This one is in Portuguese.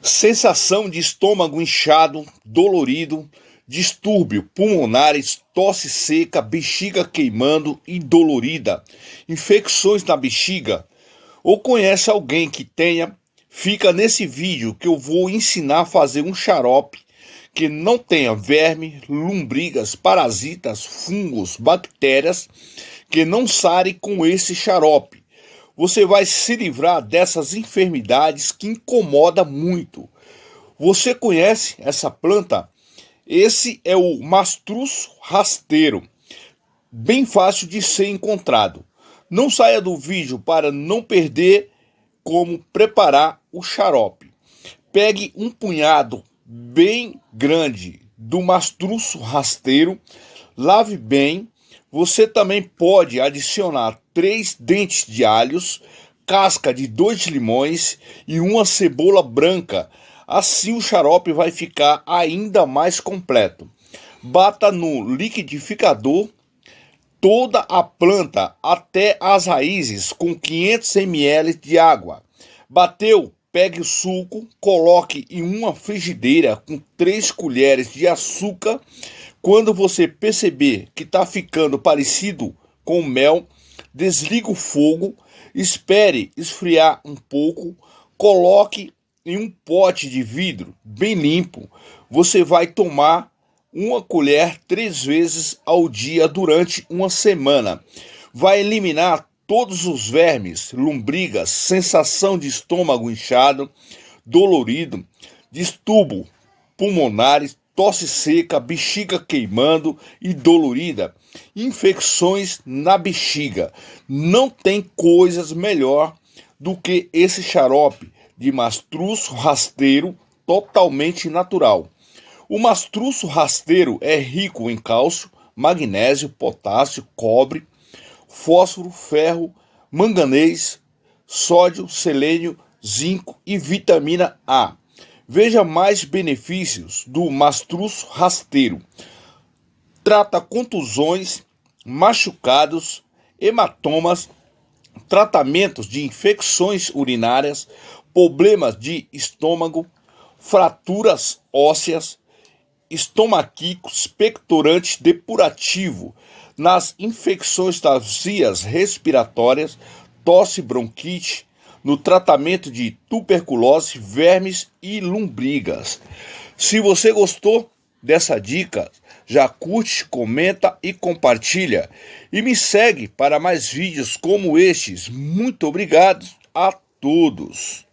Sensação de estômago inchado, dolorido, distúrbio pulmonares, tosse seca, bexiga queimando e dolorida, infecções na bexiga, ou conhece alguém que tenha, fica nesse vídeo que eu vou ensinar a fazer um xarope que não tenha verme, lombrigas, parasitas, fungos, bactérias, que não sare com esse xarope. Você vai se livrar dessas enfermidades que incomoda muito. Você conhece essa planta? Esse é o mastruz rasteiro, bem fácil de ser encontrado. Não saia do vídeo para não perder como preparar o xarope. Pegue um punhado bem grande do mastruz rasteiro, lave bem. Você também pode adicionar 3 dentes de alhos, casca de 2 limões e uma cebola branca. Assim o xarope vai ficar ainda mais completo. Bata no liquidificador toda a planta até as raízes com 500 ml de água. Bateu? Pegue o suco, coloque em uma frigideira com 3 colheres de açúcar. Quando você perceber que está ficando parecido com mel, desliga o fogo, espere esfriar um pouco, coloque em um pote de vidro bem limpo. Você vai tomar uma colher 3 vezes ao dia durante uma semana. Vai eliminar todos os vermes, lombrigas, sensação de estômago inchado, dolorido, distúrbio pulmonares, tosse seca, bexiga queimando e dolorida, infecções na bexiga. Não tem coisas melhor do que esse xarope de mastruz rasteiro totalmente natural. O mastruz rasteiro é rico em cálcio, magnésio, potássio, cobre, fósforo, ferro, manganês, sódio, selênio, zinco e vitamina A. Veja mais benefícios do mastruz rasteiro. Trata contusões, machucados, hematomas, tratamentos de infecções urinárias, problemas de estômago, fraturas ósseas, estomaquite, expectorante depurativo, nas infecções das vias respiratórias, tosse, bronquite, no tratamento de tuberculose, vermes e lombrigas. Se você gostou dessa dica, já curte, comenta e compartilha. E me segue para mais vídeos como estes. Muito obrigado a todos.